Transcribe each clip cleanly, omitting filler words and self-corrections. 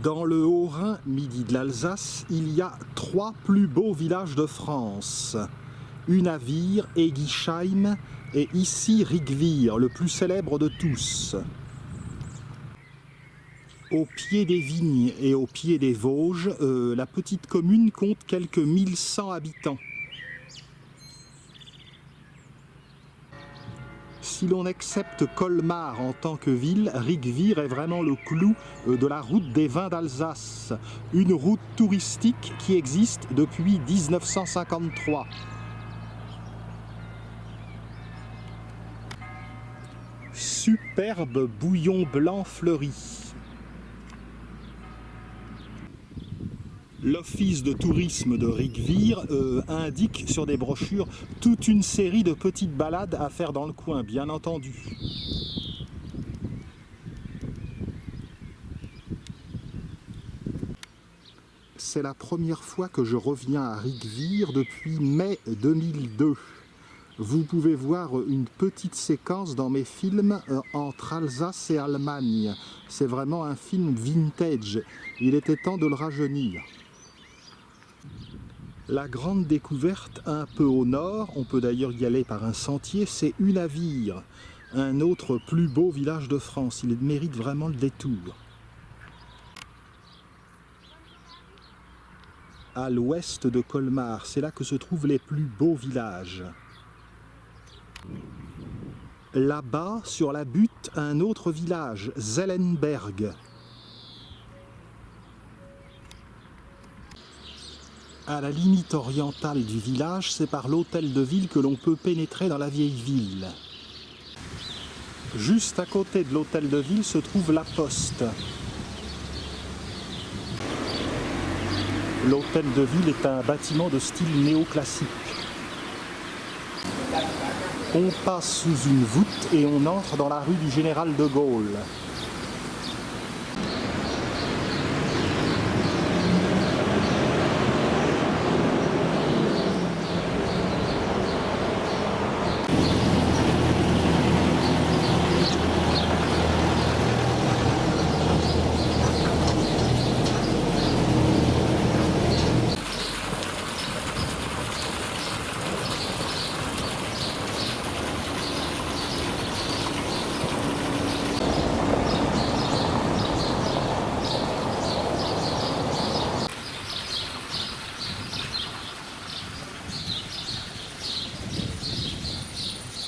Dans le Haut-Rhin, midi de l'Alsace, il y a 3 plus beaux villages de France. Unavir, Egisheim et ici Rigvir, le plus célèbre de tous. Au pied des vignes et au pied des Vosges, la petite commune compte quelques 1100 habitants. Si l'on accepte Colmar en tant que ville, Rigvir est vraiment le clou de la route des vins d'Alsace, une route touristique qui existe depuis 1953. Superbe bouillon blanc fleuri. L'office de tourisme de Rigvir indique sur des brochures toute une série de petites balades à faire dans le coin, bien entendu. C'est la première fois que je reviens à Rigvir depuis mai 2002. Vous pouvez voir une petite séquence dans mes films entre Alsace et Allemagne. C'est vraiment un film vintage. Il était temps de le rajeunir. La grande découverte, un peu au nord, on peut d'ailleurs y aller par un sentier, c'est Unavir, un autre plus beau village de France. Il mérite vraiment le détour. À l'ouest de Colmar, c'est là que se trouvent les plus beaux villages. Là-bas, sur la butte, un autre village, Zellenberg. À la limite orientale du village, c'est par l'hôtel de ville que l'on peut pénétrer dans la vieille ville. Juste à côté de l'hôtel de ville se trouve la poste. L'hôtel de ville est un bâtiment de style néoclassique. On passe sous une voûte et on entre dans la rue du Général de Gaulle.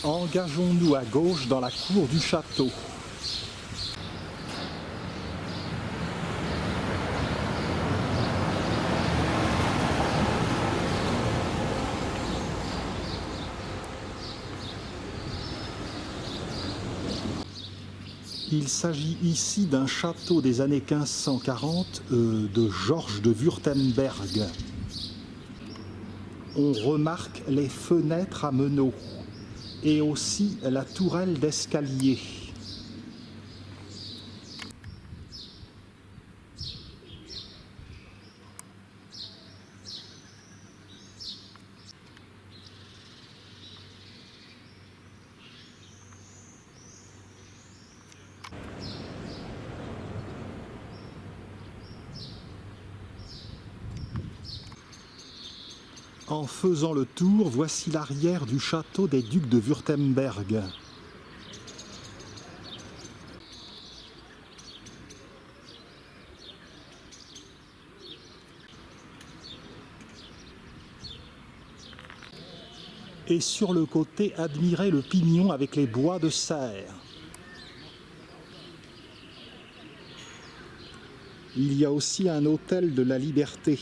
Engageons-nous à gauche dans la cour du château. Il s'agit ici d'un château des années 1540 de Georges de Wurtemberg. On remarque les fenêtres à meneaux et aussi la tourelle d'escalier. En faisant le tour, voici l'arrière du château des ducs de Wurtemberg. Et sur le côté, admirez le pignon avec les bois de serre. Il y a aussi un hôtel de la Liberté.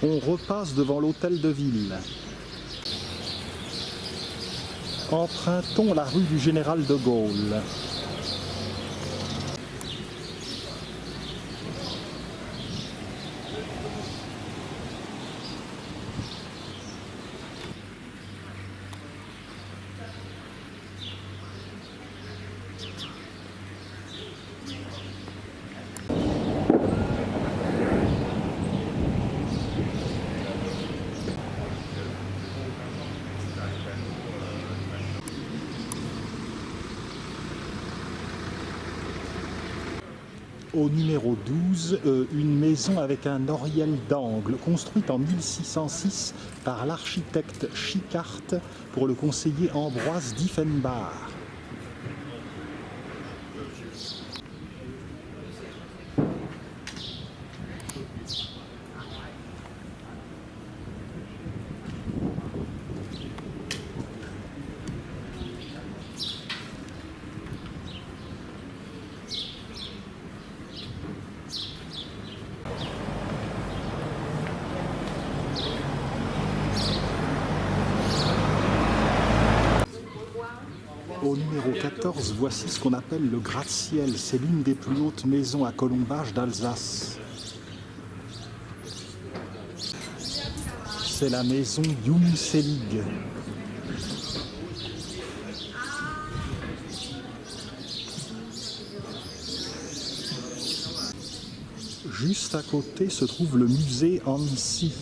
On repasse devant l'hôtel de ville. Empruntons la rue du Général de Gaulle. Au numéro 12, une maison avec un oriel d'angle, construite en 1606 par l'architecte Schickart pour le conseiller Ambroise Diefenbach. Au numéro 14, voici ce qu'on appelle le gratte-ciel. C'est l'une des plus hautes maisons à colombage d'Alsace. C'est la maison Jungselig. Juste à côté se trouve le musée Hansi.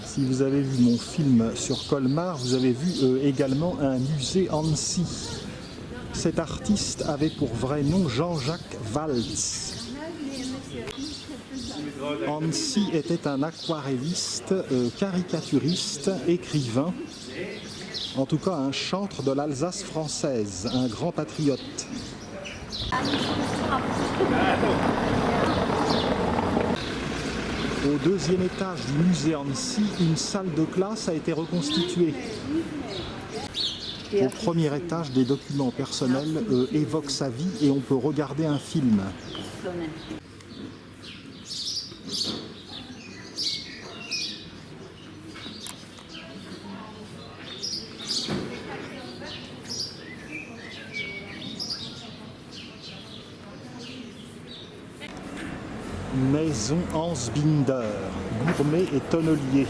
Si vous avez vu mon film sur Colmar, vous avez vu également un musée Hansi. Cet artiste avait pour vrai nom Jean-Jacques Waltz. Hansi était un aquarelliste, caricaturiste, écrivain, en tout cas un chantre de l'Alsace française, un grand patriote. Au deuxième étage du musée Hansi, une salle de classe a été reconstituée. Au premier étage, des documents personnels évoquent sa vie et on peut regarder un film. Maison Hans Binder, gourmet et tonnelier.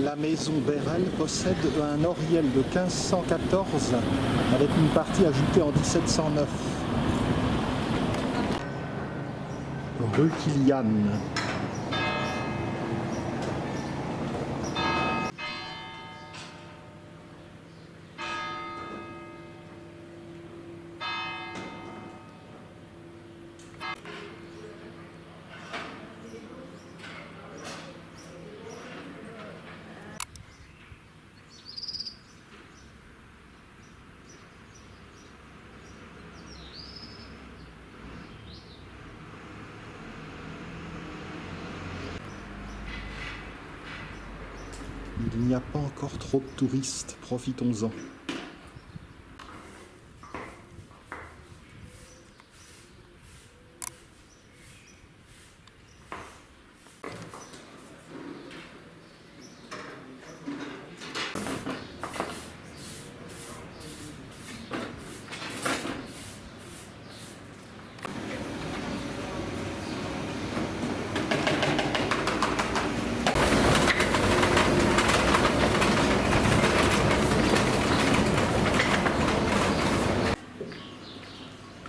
La maison Bérel possède un oriel de 1514 avec une partie ajoutée en 1709. Rue Kilian. Il n'y a pas encore trop de touristes, profitons-en.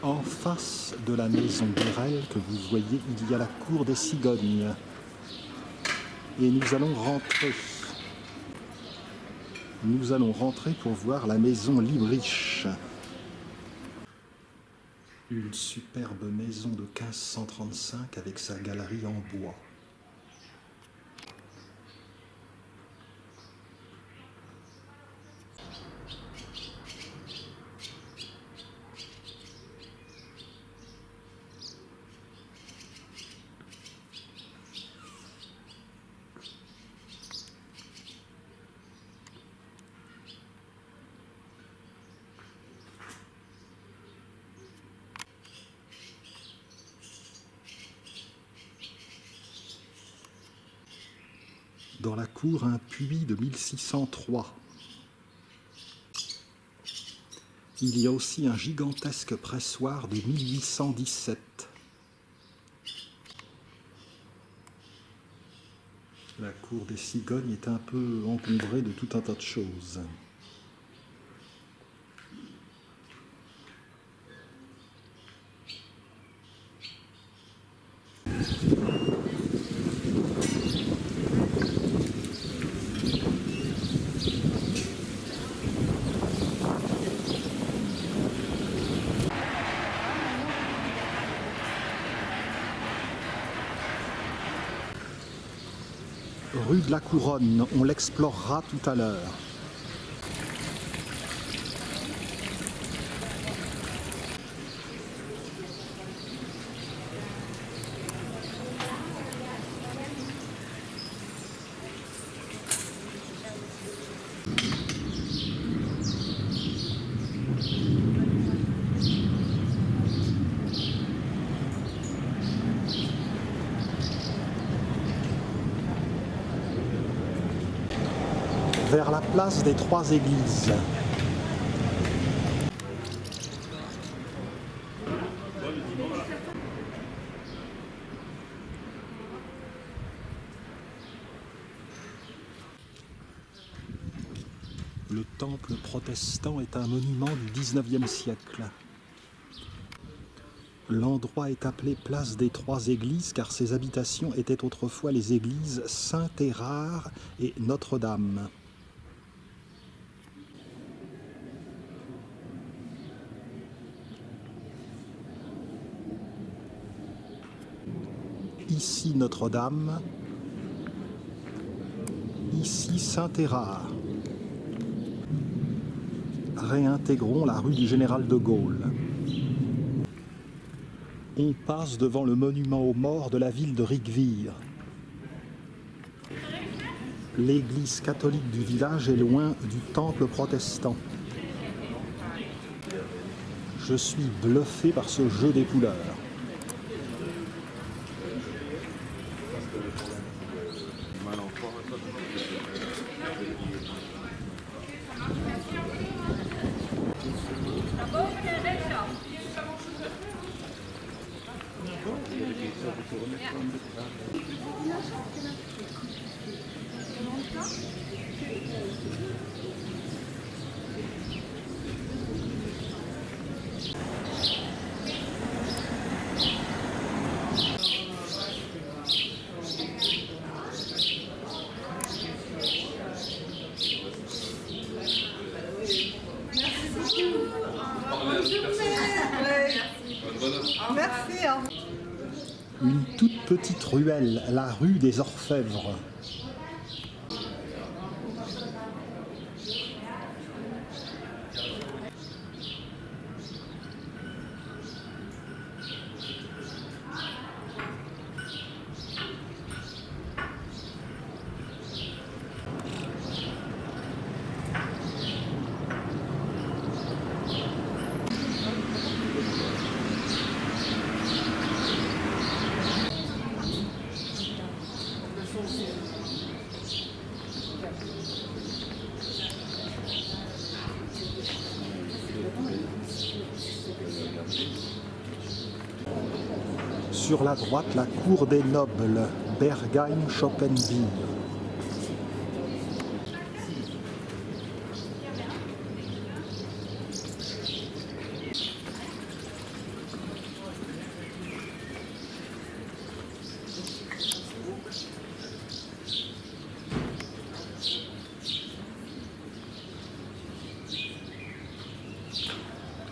En face de la maison Bérel que vous voyez, il y a la cour des cigognes. Et nous allons rentrer. Nous allons rentrer pour voir la maison Liebrich. Une superbe maison de 1535 avec sa galerie en bois. Dans la cour, un puits de 1603. Il y a aussi un gigantesque pressoir de 1817. La cour des cigognes est un peu encombrée de tout un tas de choses. Rue de la Couronne, on l'explorera tout à l'heure. Vers la place des Trois Églises. Le temple protestant est un monument du XIXe siècle. L'endroit est appelé place des Trois Églises car ses habitations étaient autrefois les églises Saint-Érard et Notre-Dame. Ici Notre-Dame, ici Saint-Érard. Réintégrons la rue du Général de Gaulle. On passe devant le monument aux morts de la ville de Rigvire. L'église catholique du village est loin du temple protestant. Je suis bluffé par ce jeu des couleurs. Merci. Une toute petite ruelle, la rue des Orfèvres. Sur la droite, la cour des nobles, Bergheim-Schoppenbier.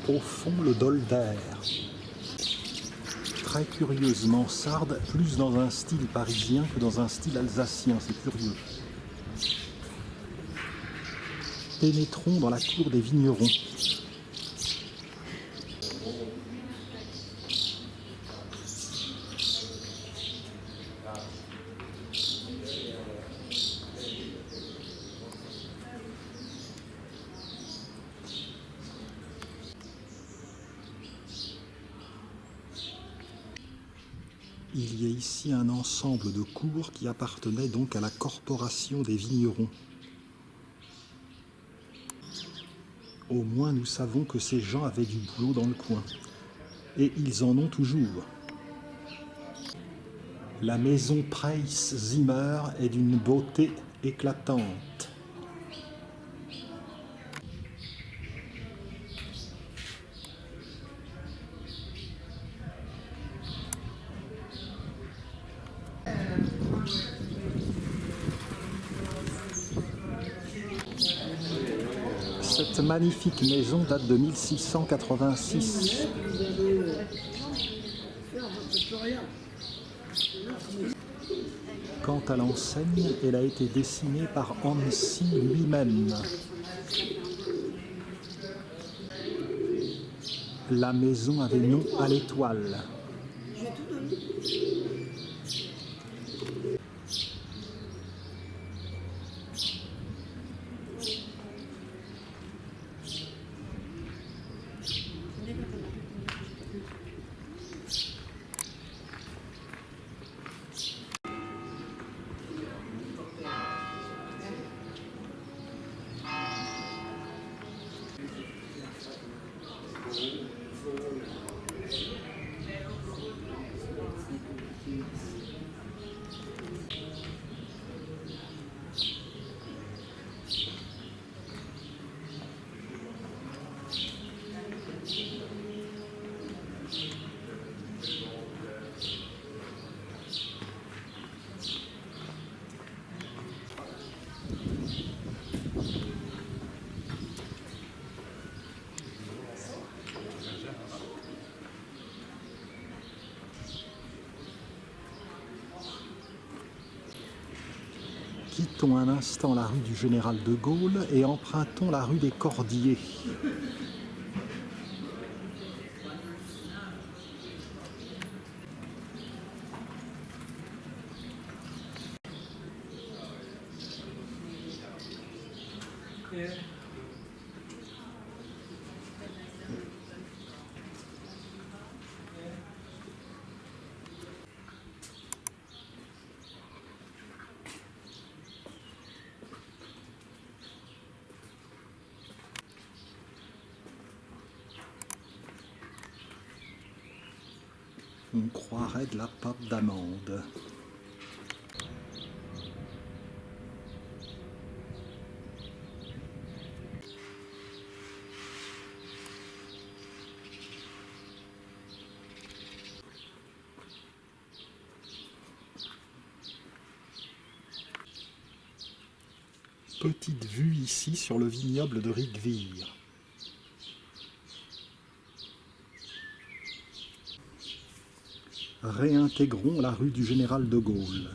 Au fond, le Dolder. Très curieusement, Sardes, plus dans un style parisien que dans un style alsacien, c'est curieux. Pénétrons dans la cour des vignerons. Il y a ici un ensemble de cours qui appartenait donc à la corporation des vignerons. Au moins nous savons que ces gens avaient du boulot dans le coin. Et ils en ont toujours. La maison Preiss-Zimmer est d'une beauté éclatante. Cette magnifique maison date de 1686. Quant à l'enseigne, elle a été dessinée par Hansi lui-même. La maison avait nom à l'étoile. Quittons un instant la rue du Général de Gaulle et empruntons la rue des Cordiers. On croirait de la pâte d'amande. Petite vue ici sur le vignoble de Rigvir. Réintégrons la rue du Général de Gaulle.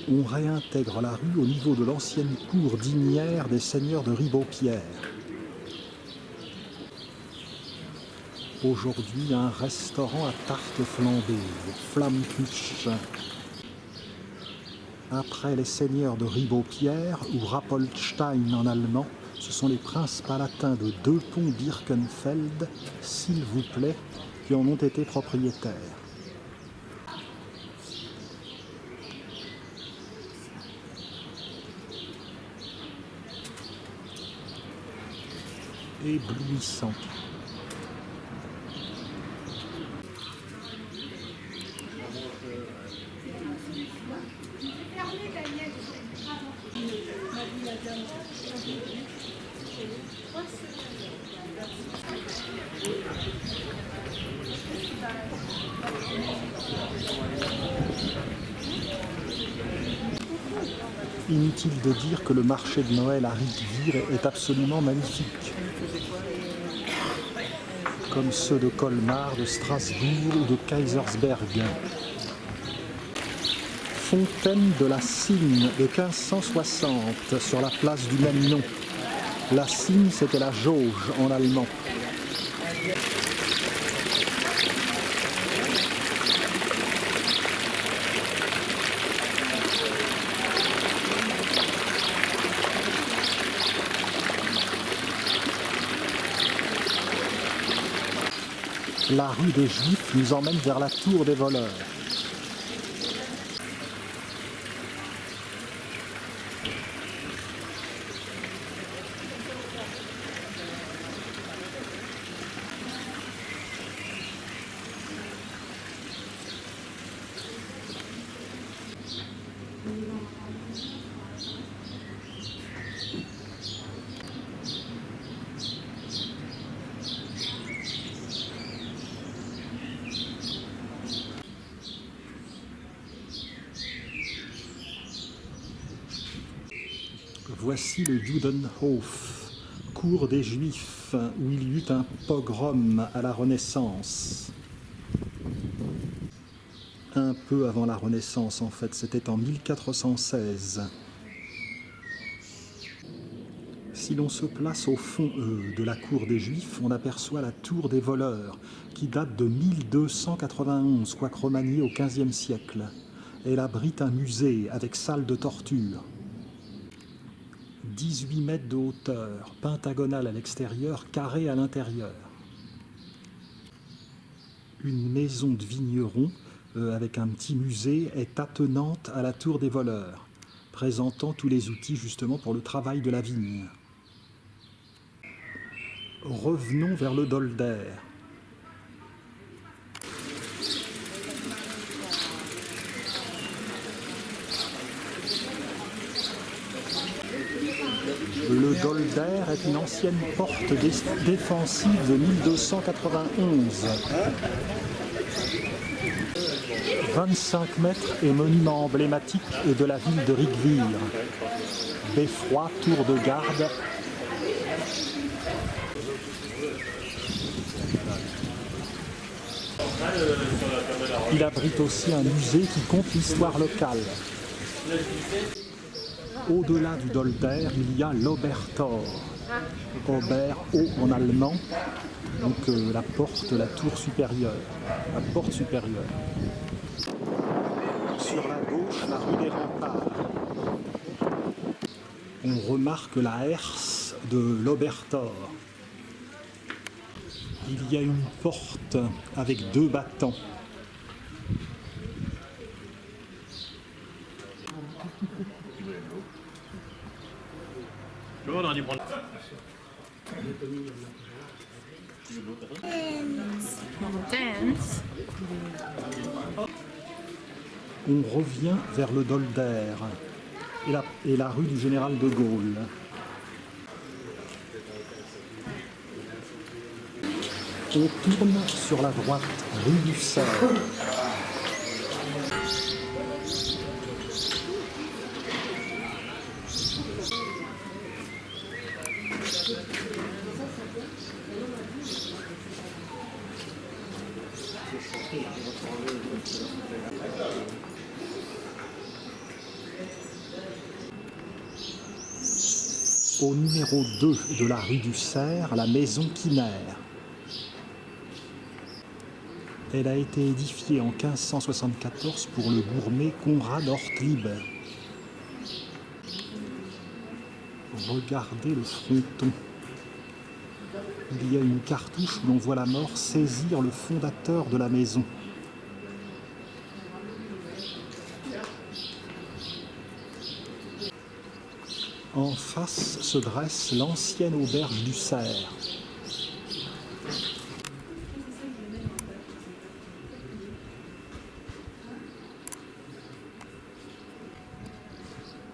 On réintègre la rue au niveau de l'ancienne cour d'Ignières des seigneurs de Ribaupierre. Aujourd'hui, un restaurant à tarte flambée, Flammküche. Après les seigneurs de Ribaupierre, ou Rappoltstein en allemand, ce sont les princes palatins de Deux Ponts Birkenfeld, s'il vous plaît, qui en ont été propriétaires. Éblouissant. Inutile de dire que le marché de Noël à Rigvir est absolument magnifique. Comme ceux de Colmar, de Strasbourg ou de Kaisersberg. Fontaine de la Cygne de 1560 sur la place du même nom. La Cygne, c'était la jauge en allemand. La rue des Juifs nous emmène vers la tour des voleurs. Voici le Judenhof, cour des Juifs, où il y eut un pogrom à la Renaissance. Un peu avant la Renaissance, en fait, c'était en 1416. Si l'on se place au fond de la cour des Juifs, on aperçoit la tour des voleurs, qui date de 1291, quoique remaniée au XVe siècle. Elle abrite un musée avec salle de torture. 18 mètres de hauteur, pentagonale à l'extérieur, carrée à l'intérieur. Une maison de vigneron avec un petit musée est attenante à la tour des voleurs, présentant tous les outils justement pour le travail de la vigne. Revenons vers le Dolder. Le Dolder est une ancienne porte défensive de 1291. 25 mètres et monument emblématique de la ville de Rigvir. Beffroi, tour de garde. Il abrite aussi un musée qui compte l'histoire locale. Au-delà du Dolder, il y a l'Obertor. Ober, haut en allemand, donc la porte, la tour supérieure, la porte supérieure. Sur la gauche, la rue des Remparts. On remarque la herse de l'Obertor. Il y a une porte avec 2 battants. On revient vers le Dolder et la rue du Général de Gaulle. On tourne sur la droite, rue du Cerf. Au numéro 2 de la rue du Cerf, la maison Kinner. Elle a été édifiée en 1574 pour le gourmet Conrad Ortlieb. Regardez le fronton. Il y a une cartouche où l'on voit la mort saisir le fondateur de la maison. En face se dresse l'ancienne auberge du Cerf.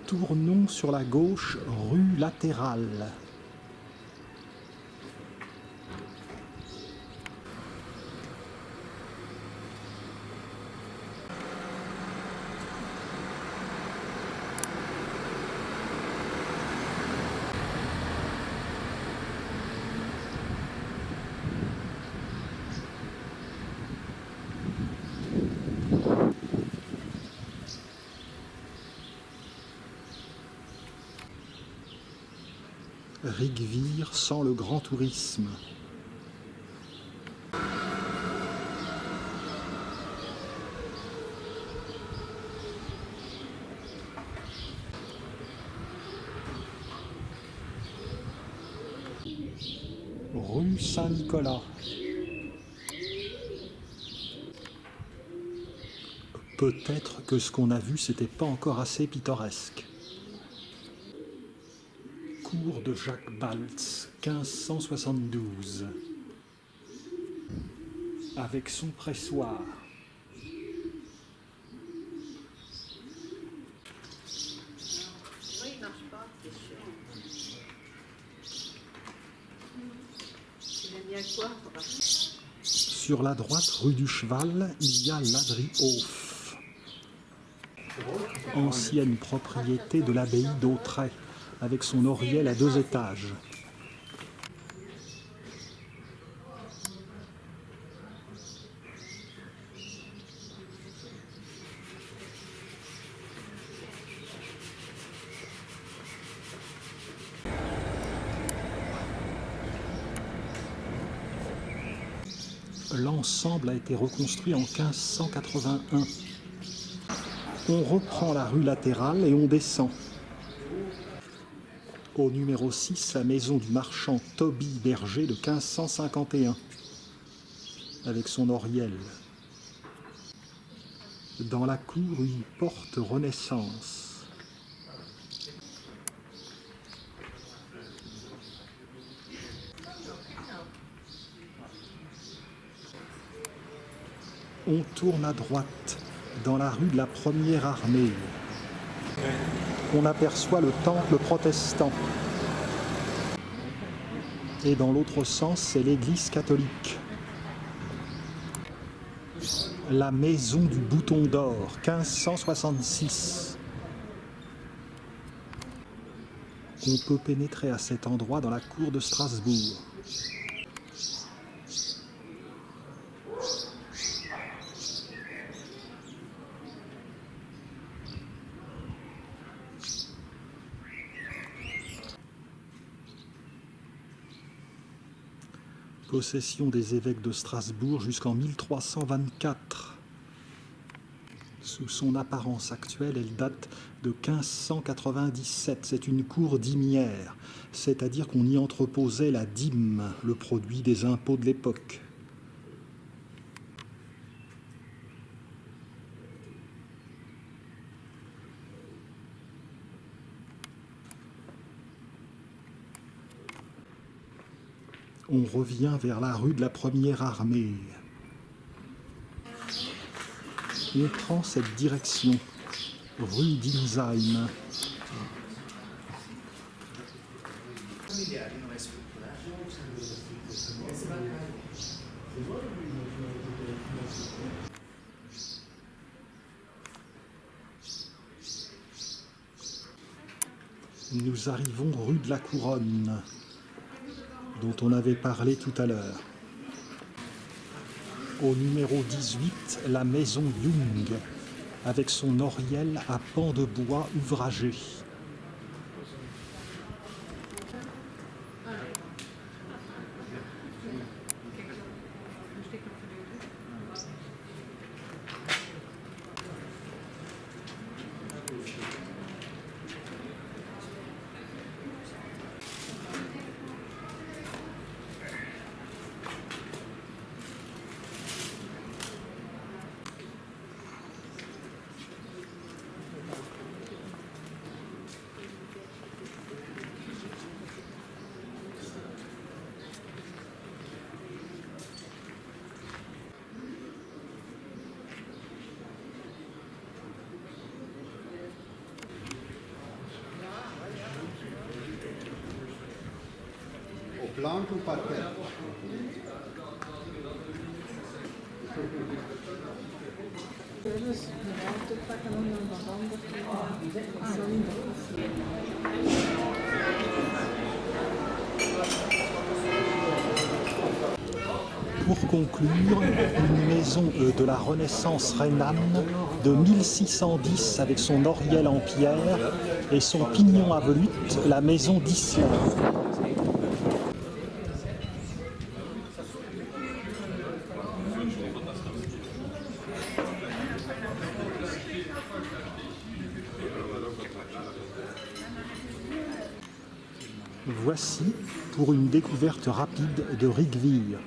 Tournons sur la gauche, rue latérale. Rigvir sans le grand tourisme. Rue Saint-Nicolas. Peut-être que ce qu'on a vu, c'était pas encore assez pittoresque. Cours de Jacques Baltz, 1572. Avec son pressoir. Oui, il marche pas, c'est chiant. Il a mis à quoi? Sur la droite, rue du Cheval, il y a l'Adri-Hof, ancienne propriété de l'abbaye d'Autray, avec son oriel à 2 étages. L'ensemble a été reconstruit en 1581. On reprend la rue latérale et on descend. Au numéro 6, la maison du marchand Toby Berger de 1551, avec son oriel. Dans la cour, une porte Renaissance. On tourne à droite, dans la rue de la Première Armée. On aperçoit le temple protestant. Et dans l'autre sens, c'est l'église catholique. La maison du Bouton d'Or, 1566. On peut pénétrer à cet endroit dans la cour de Strasbourg. Possession des évêques de Strasbourg jusqu'en 1324. Sous son apparence actuelle, elle date de 1597. C'est une cour dîmière, c'est-à-dire qu'on y entreposait la dîme, le produit des impôts de l'époque. On revient vers la rue de la Première Armée. On prend cette direction, rue d'Inzheim. Nous arrivons rue de la Couronne, dont on avait parlé tout à l'heure. Au numéro 18, la maison Jung, avec son oriel à pans de bois ouvragé. Planche ou parquet? Pour conclure, une maison de la Renaissance rhénane de 1610 avec son oriel en pierre et son pignon à volute, la maison d'Isler. Voici pour une découverte rapide de Rigvire,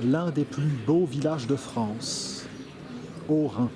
l'un des plus beaux villages de France, au Rhin.